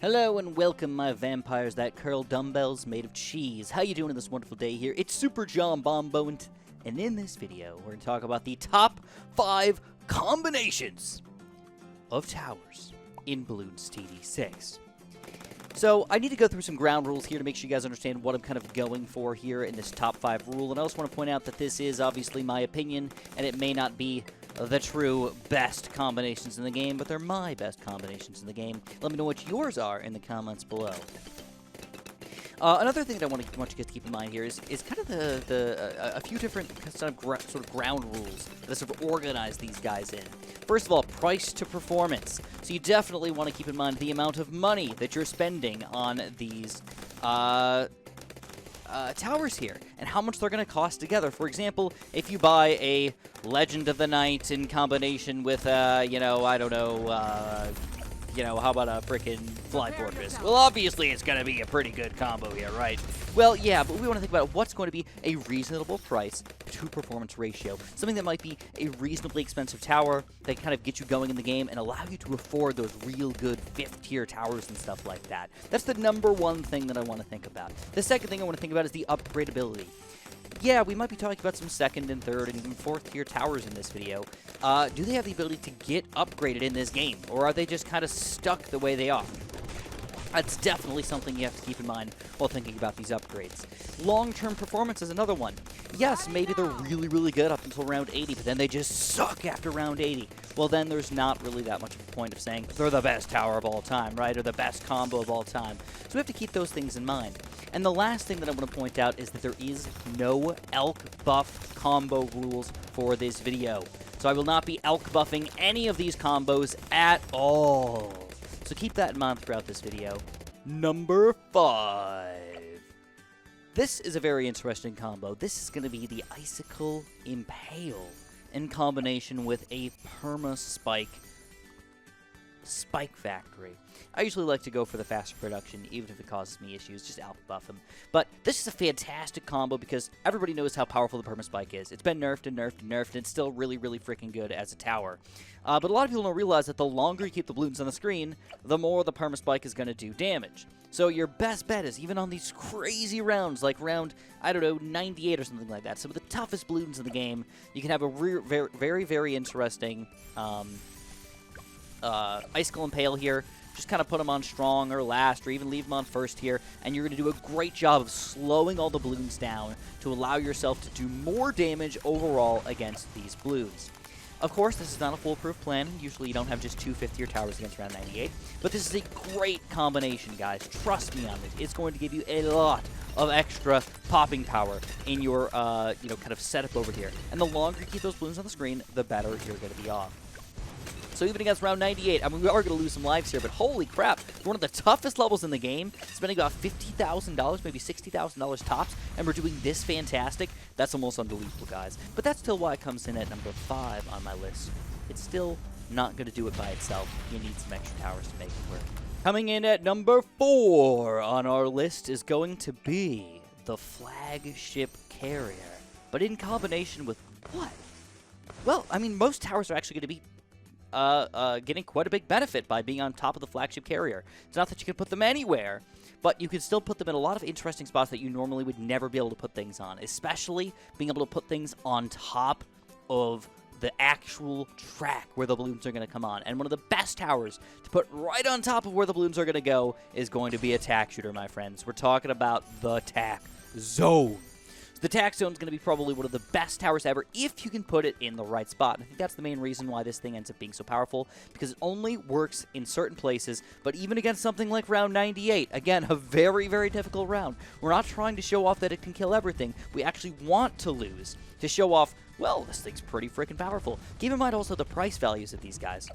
Hello and welcome, my vampires that curl dumbbells made of cheese. How you doing on this wonderful day here? It's Super John Bombo, and in this video, we're going to talk about the top 5 combinations of towers in Bloons TD6. So, I need to go through some ground rules here to make sure you guys understand what I'm kind of going for here in this top 5 rule, and I also want to point out that this is obviously my opinion, and it may not be the true best combinations in the game, but they're my best combinations in the game. Let me know what yours are in the comments below. Another thing that I want you guys to keep in mind here is kind of a few different sort of ground rules that sort of organize these guys in. First of all, price to performance. So you definitely want to keep in mind the amount of money that you're spending on these towers here and how much they're going to cost together. For example, if you buy a Legend of the Night in combination with, how about a freaking Fly Fortress? Well, obviously it's going to be a pretty good combo here, right? Well, yeah, but we want to think about what's going to be a reasonable price to performance ratio. Something that might be a reasonably expensive tower that kind of get you going in the game and allow you to afford those real good 5th tier towers and stuff like that. That's the number one thing that I want to think about. The second thing I want to think about is the upgradability. Yeah, we might be talking about some 2nd and 3rd and even 4th tier towers in this video. Do they have the ability to get upgraded in this game, or are they just kind of stuck the way they are? That's definitely something you have to keep in mind while thinking about these upgrades. Long-term performance is another one. Yes, maybe they're really, really good up until round 80, but then they just suck after round 80. Well, then there's not really that much of a point of saying they're the best tower of all time, right? Or the best combo of all time. So we have to keep those things in mind. And the last thing that I want to point out is that there is no elk buff combo rules for this video. So I will not be elk buffing any of these combos at all. So keep that in mind throughout this video. Number 5. This is a very interesting combo. This is going to be the Icicle Impale in combination with a Perma Spike Factory. I usually like to go for the faster production, even if it causes me issues, just alpha buff them. But this is a fantastic combo because everybody knows how powerful the Perma Spike is. It's been nerfed and nerfed and nerfed, and it's still really, really freaking good as a tower. But a lot of people don't realize that the longer you keep the Bloons on the screen, the more the Perma Spike is going to do damage. So your best bet is even on these crazy rounds, like round, 98 or something like that, some of the toughest Bloons in the game, you can have a very, very interesting Icicle Impale here. Just kind of put them on strong or last, or even leave them on first here, and you're going to do a great job of slowing all the Bloons down to allow yourself to do more damage overall against these Bloons. Of course, this is not a foolproof plan. Usually you don't have just 2 5th tier towers against round 98, but this is a great combination, guys. Trust me on it. It's going to give you a lot of extra popping power in your, kind of setup over here. And the longer you keep those Bloons on the screen, the better you're going to be off. So even against round 98, I mean, we are going to lose some lives here, but holy crap, one of the toughest levels in the game, spending about $50,000, maybe $60,000 tops, and we're doing this fantastic. That's almost unbelievable, guys. But that's still why it comes in at number 5 on my list. It's still not going to do it by itself. You need some extra towers to make it work. Coming in at number 4 on our list is going to be the Flagship Carrier. But in combination with what? Well, I mean, most towers are actually going to be getting quite a big benefit by being on top of the Flagship Carrier. It's not that you can put them anywhere, but you can still put them in a lot of interesting spots that you normally would never be able to put things on, especially being able to put things on top of the actual track where the Bloons are going to come on. And one of the best towers to put right on top of where the Bloons are going to go is going to be a tack shooter, my friends. We're talking about the tack zone. The tack zone is going to be probably one of the best towers ever if you can put it in the right spot. And I think that's the main reason why this thing ends up being so powerful, because it only works in certain places, but even against something like round 98, again, a very, very difficult round. We're not trying to show off that it can kill everything. We actually want to lose to show off, well, this thing's pretty freaking powerful. Keep in mind also the price values of these guys.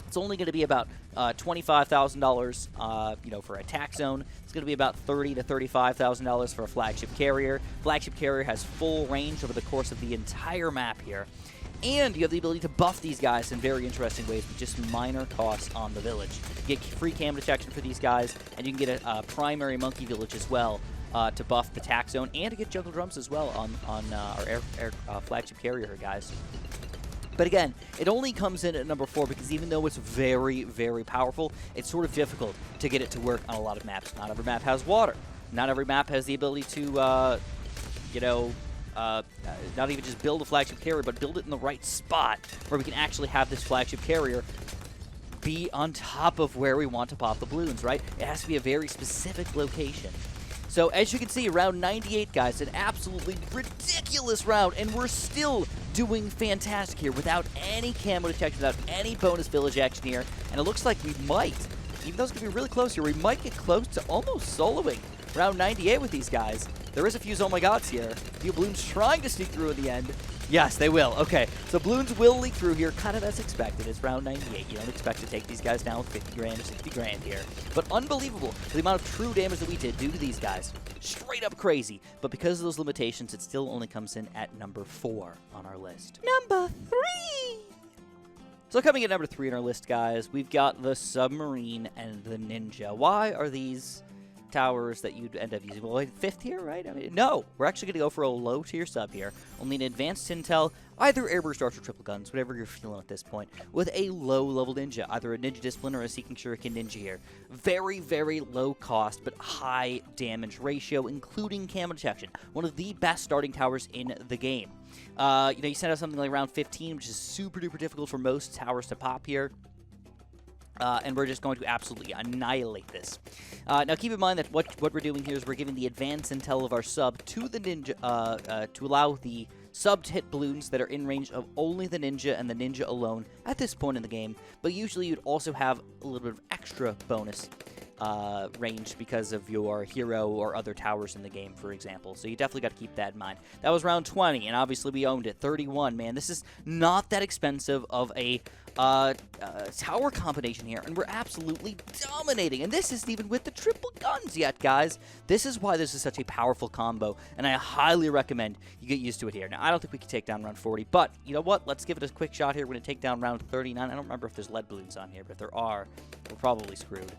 It's only going to be about $25,000, for a tack zone. It's going to be about $30,000 to $35,000 for a Flagship Carrier. Flagship Carrier has full range over the course of the entire map here. And you have the ability to buff these guys in very interesting ways with just minor costs on the village. You get free cam detection for these guys, and you can get a primary monkey village as well to buff the tack zone, and to get jungle drums as well on our Flagship Carrier, guys. But again, it only comes in at number 4 because even though it's very, very powerful, it's sort of difficult to get it to work on a lot of maps. Not every map has water. Not every map has the ability to, not even just build a flagship carrier, but build it in the right spot where we can actually have this flagship carrier be on top of where we want to pop the balloons, right? It has to be a very specific location. So as you can see, round 98, guys, an absolutely ridiculous round, and we're still doing fantastic here without any camo detection, without any bonus village action here, and it looks like we might, even though it's going to be really close here, we might get close to almost soloing round 98 with these guys. There is a few Oh My Gods here. A few Bloons trying to sneak through in the end. Yes, they will. Okay, so Bloons will leak through here, kind of as expected. It's round 98. You don't expect to take these guys down with 50 grand or 60 grand here. But unbelievable, the amount of true damage that we did due to these guys. Straight up crazy. But because of those limitations, it still only comes in at number 4 on our list. Number 3! So coming at number 3 on our list, guys, we've got the Submarine and the Ninja. Why are these towers that you'd end up using? Well, 5th tier, right? I mean, no, we're actually going to go for a low tier sub here. Only an advanced intel, either airburst archer, triple guns, whatever you're feeling at this point, with a low level ninja, either a ninja discipline or a seeking shuriken ninja here. Very, very low cost, but high damage ratio, including camo detection. One of the best starting towers in the game. You send out something like round 15, which is super duper difficult for most towers to pop here. And we're just going to absolutely annihilate this. Now, keep in mind that what we're doing here is we're giving the advanced intel of our sub to the ninja to allow the sub to hit balloons that are in range of only the ninja and the ninja alone at this point in the game. But usually you'd also have a little bit of extra bonus range because of your hero or other towers in the game, for example. So you definitely got to keep that in mind. That was round 20, and obviously we owned it. 31, man. This is not that expensive of a tower combination here, and we're absolutely dominating. And this isn't even with the triple guns yet, guys. This is why this is such a powerful combo, and I highly recommend you get used to it here. Now, I don't think we can take down round 40, but you know what? Let's give it a quick shot here. We're going to take down round 39. I don't remember if there's lead balloons on here, but if there are, we're probably screwed.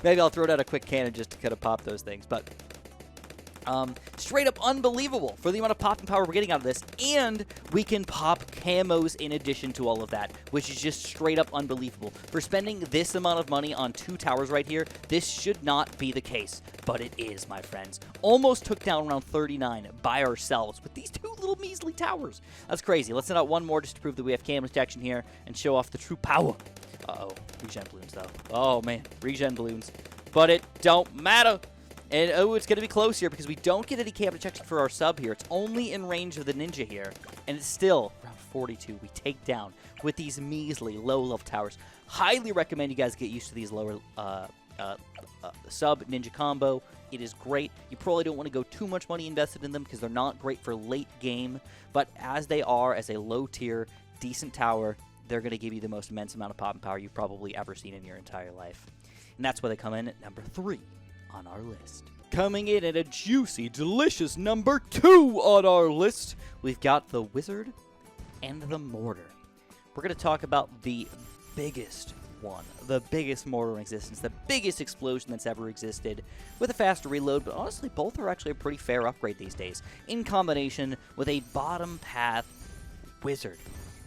Maybe I'll throw it out a quick cannon just to kind of pop those things, but straight up unbelievable for the amount of popping power we're getting out of this, and we can pop camos in addition to all of that, which is just straight up unbelievable. For spending this amount of money on 2 towers right here, this should not be the case, but it is, my friends. Almost took down around 39 by ourselves with these 2 little measly towers. That's crazy. Let's send out one more just to prove that we have camo detection here and show off the true power. Uh-oh, regen balloons though. Oh man, regen balloons. But it don't matter. And, oh, it's going to be close here because we don't get any camo detection for our sub here. It's only in range of the ninja here. And it's still around 42 we take down with these measly low-level towers. Highly recommend you guys get used to these lower sub-ninja combo. It is great. You probably don't want to go too much money invested in them because they're not great for late game. But as they are, as a low-tier, decent tower, they're going to give you the most immense amount of pop and power you've probably ever seen in your entire life. And that's why they come in at number 3 on our list. Coming in at a juicy, delicious number 2 on our list, we've got the Wizard and the Mortar. We're going to talk about the biggest one, the biggest mortar in existence, the biggest explosion that's ever existed, with a faster reload, but honestly, both are actually a pretty fair upgrade these days, in combination with a bottom path Wizard.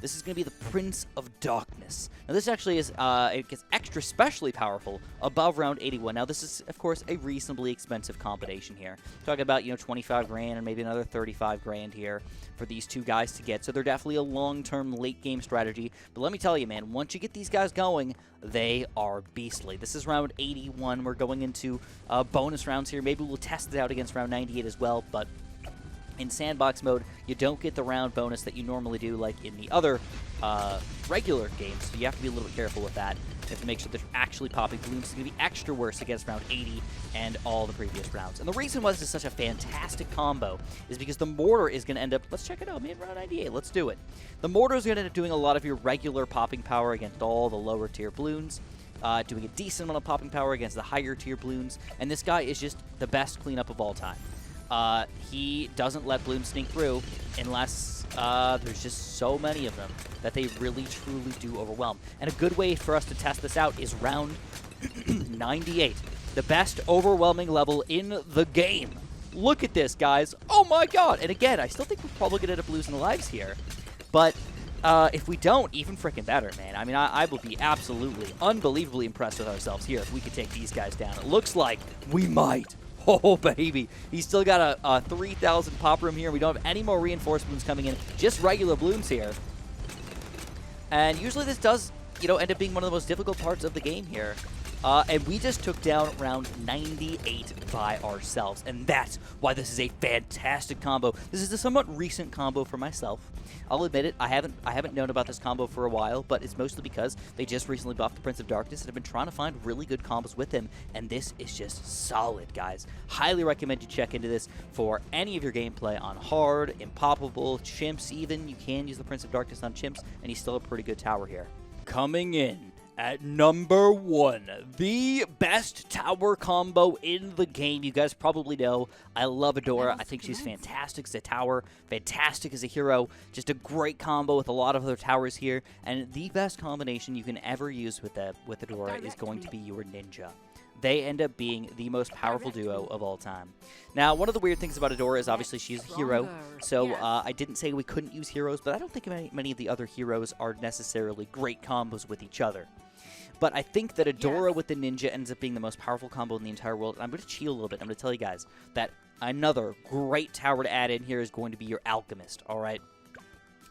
This is going to be the Prince of Darkness. Now, this actually is, it gets extra specially powerful above round 81. Now, this is, of course, a reasonably expensive combination here. Talking about, 25 grand and maybe another 35 grand here for these 2 guys to get. So they're definitely a long-term late-game strategy. But let me tell you, man, once you get these guys going, they are beastly. This is round 81. We're going into bonus rounds here. Maybe we'll test it out against round 98 as well, but in sandbox mode, you don't get the round bonus that you normally do like in the other regular games, so you have to be a little bit careful with that. You have to make sure they're actually popping balloons. It's going to be extra worse against round 80 and all the previous rounds. And the reason why this is such a fantastic combo is because the Mortar is going to end up, let's check it out, man, round 98, let's do it. The Mortar is going to end up doing a lot of your regular popping power against all the lower tier balloons. Doing a decent amount of popping power against the higher tier balloons, and this guy is just the best cleanup of all time. He doesn't let balloons sneak through unless there's just so many of them that they really, truly do overwhelm. And a good way for us to test this out is round 98, the best overwhelming level in the game. Look at this, guys. Oh, my God. And again, I still think we're probably going to end up losing lives here. But If we don't, even freaking better, man. I mean, I will be absolutely, unbelievably impressed with ourselves here if we could take these guys down. It looks like we might. Oh, baby. He's still got a 3,000 pop room here. We don't have any more reinforcements coming in, just regular Bloons here. And usually this does, end up being one of the most difficult parts of the game here. And we just took down round 98 by ourselves, and that's why this is a fantastic combo. This is a somewhat recent combo for myself. I'll admit it, I haven't known about this combo for a while, but it's mostly because they just recently buffed the Prince of Darkness and have been trying to find really good combos with him, and this is just solid, guys. Highly recommend you check into this for any of your gameplay on hard, impoppable, chimps even. You can use the Prince of Darkness on chimps, and he's still a pretty good tower here. Coming in at number 1, the best tower combo in the game. You guys probably know I love Adora. I think she's fantastic as a tower, fantastic as a hero. Just a great combo with a lot of other towers here. And the best combination you can ever use with Adora is going to be your Ninja. They end up being the most powerful duo of all time. Now, one of the weird things about Adora is obviously she's a hero, so I didn't say we couldn't use heroes, but I don't think many of the other heroes are necessarily great combos with each other. But I think that Adora with the Ninja ends up being the most powerful combo in the entire world. And I'm going to cheat a little bit. I'm going to tell you guys that another great tower to add in here is going to be your Alchemist, all right?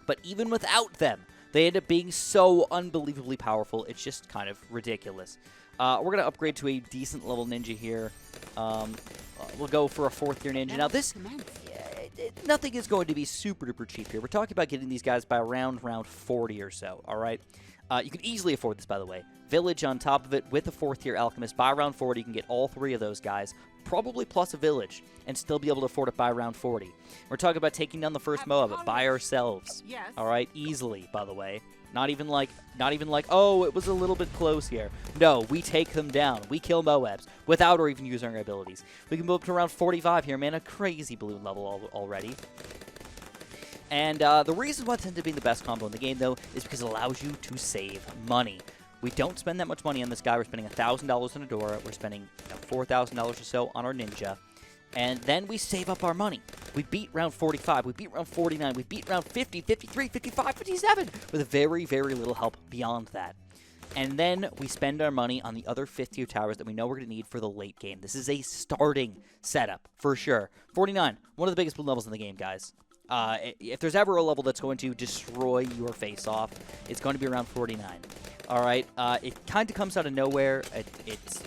But even without them, they end up being so unbelievably powerful. It's just kind of ridiculous. We're going to upgrade to a decent level Ninja here. We'll go for a 4th tier Ninja. Now this, nothing is going to be super duper cheap here. We're talking about getting these guys by around round 40 or so, all right? You can easily afford this, by the way. Village on top of it with a 4th tier Alchemist. By round 40, you can get all 3 of those guys, probably plus a village, and still be able to afford it by round 40. We're talking about taking down the first Moab by ourselves. All right, easily, by the way. Not even like, oh, it was a little bit close here. No, we take them down. We kill Moabs without or even using our abilities. We can move up to around 45 here, man. A crazy balloon level already. And the reason why it tends to be the best combo in the game, though, is because it allows you to save money. We don't spend that much money on this guy. We're spending $1,000 on Adora. We're spending $4,000 or so on our Ninja. And then we save up our money. We beat round 45. We beat round 49. We beat round 50, 53, 55, 57 with very, very little help beyond that. And then we spend our money on the other 5th tier towers that we know we're going to need for the late game. This is a starting setup, for sure. 49, one of the biggest blue levels in the game, guys. If there's ever a level that's going to destroy your face-off, it's going to be around 49. All right, it kind of comes out of nowhere. It's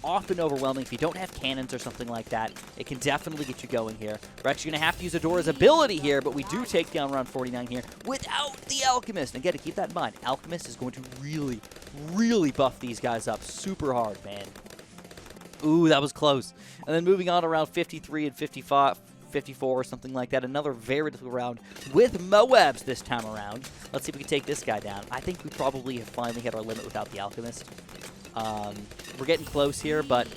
often overwhelming. If you don't have cannons or something like that, it can definitely get you going here. We're actually going to have to use Adora's ability here, but we do take down round 49 here without the Alchemist. And again, to keep that in mind, Alchemist is going to really, really buff these guys up super hard, man. Ooh, that was close. And then moving on around 53 and 55. 54 or something like that. Another very difficult round with Moabs this time around. Let's see if we can take this guy down. I think we probably have finally hit our limit without the Alchemist. We're getting close here, but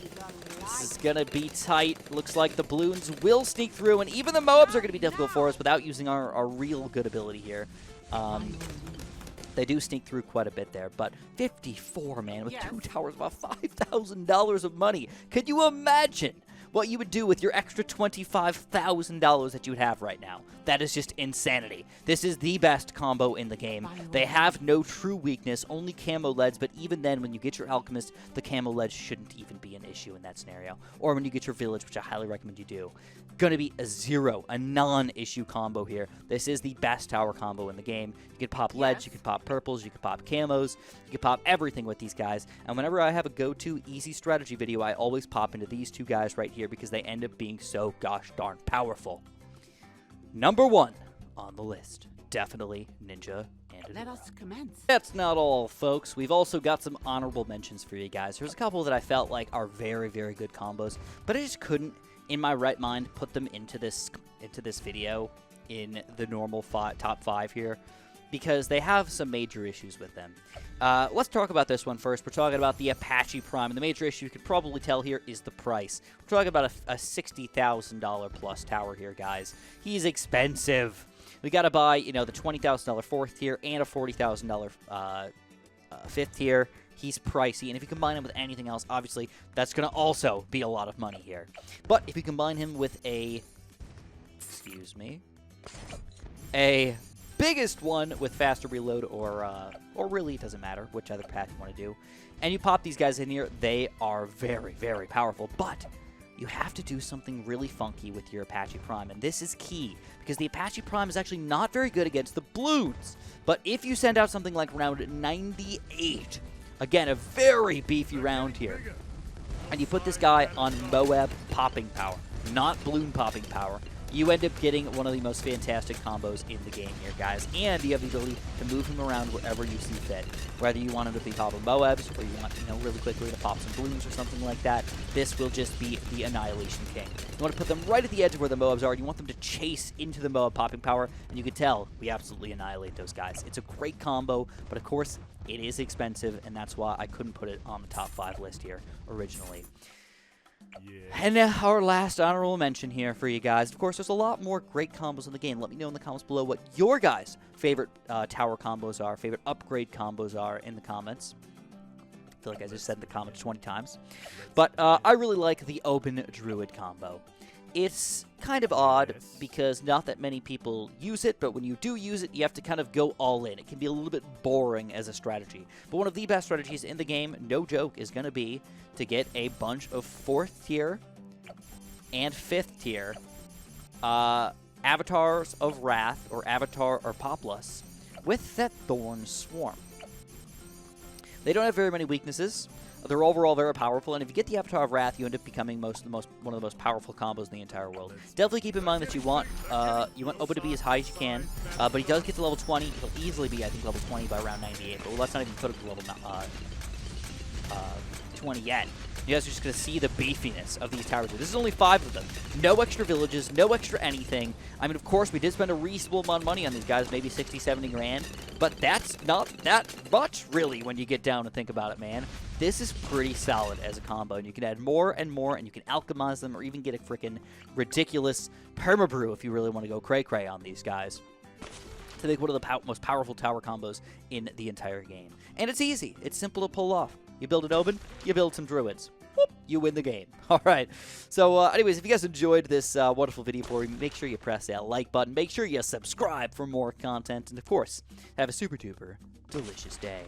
this is going to be tight. Looks like the Bloons will sneak through, and even the Moabs are going to be difficult for us without using our real good ability here. They do sneak through quite a bit there, but 54, man, with 2 towers, about $5,000 of money. Could you imagine what you would do with your extra $25,000 that you would have right now? That is just insanity. This is the best combo in the game. They have no true weakness, only camo leads, but even then, when you get your Alchemist, the camo leads shouldn't even be an issue in that scenario. Or when you get your Village, which I highly recommend you do. Gonna be a non-issue combo here. This is the best tower combo in the game. You can pop leads, you can pop purples, you can pop camos, you can pop everything with these guys. And whenever I have a go-to easy strategy video, I always pop into these 2 guys right here because they end up being so gosh darn powerful. Number 1 on the list, definitely Ninja and Adora. Let us commence. That's not all, folks. We've also got some honorable mentions for you guys. There's a couple that I felt like are very, very good combos, but I just couldn't, in my right mind, put them into this video in the normal top 5 here because they have some major issues with them. Let's talk about this one first. We're talking about the Apache Prime, and the major issue you could probably tell here is the price. We're talking about a $60,000 plus tower here, guys. He's expensive. We got to buy, the $20,000 4th tier and a $40,000 5th tier. He's pricey, and if you combine him with anything else, obviously, that's going to also be a lot of money here. But if you combine him with a biggest one with faster reload, or really, it doesn't matter which other path you want to do. And you pop these guys in here. They are very, very powerful, but you have to do something really funky with your Apache Prime, and this is key, because the Apache Prime is actually not very good against the Bloons. But if you send out something like round 98, again, a very beefy round here, and you put this guy on Moab popping power, not Bloon popping power, you end up getting one of the most fantastic combos in the game here, guys. And you have the ability to move him around wherever you see fit. Whether you want him to be popping Moabs, or you want, really quickly to pop some Bloons or something like that, this will just be the Annihilation King. You want to put them right at the edge of where the Moabs are, and you want them to chase into the Moab popping power, and you can tell we absolutely annihilate those guys. It's a great combo, but of course, it is expensive, and that's why I couldn't put it on the top 5 list here originally. And our last honorable mention here for you guys. Of course, there's a lot more great combos in the game. Let me know in the comments below what your guys' favorite tower combos are, favorite upgrade combos are in the comments. I feel like I just said in the comments 20 times. But I really like the Open Druid combo. It's kind of odd because not that many people use it, but when you do use it, you have to kind of go all in. It can be a little bit boring as a strategy. But one of the best strategies in the game, no joke, is going to be to get a bunch of 4th tier and 5th tier Avatars of Wrath or Avatar or Populus with that Thorn Swarm. They don't have very many weaknesses. They're overall very powerful, and if you get the Avatar of Wrath, you end up becoming one of the most powerful combos in the entire world. Definitely keep in mind that you want Oba to be as high as you can, but he does get to level 20. He'll easily be, I think, level 20 by round 98, but let's not even put him to level 20 yet. You guys are just going to see the beefiness of these towers. This is only 5 of them. No extra villages, no extra anything. I mean, of course, we did spend a reasonable amount of money on these guys, maybe 60, 70 grand, but that's not that much, really, when you get down and think about it, man. This is pretty solid as a combo, and you can add more and more, and you can alchemize them or even get a freaking ridiculous permabrew if you really want to go cray-cray on these guys. To make one of the most powerful tower combos in the entire game. And it's easy. It's simple to pull off. You build an Oban, you build some Druids. Whoop, you win the game. All right. So anyways, if you guys enjoyed this wonderful video for me, make sure you press that like button. Make sure you subscribe for more content. And of course, have a super duper delicious day.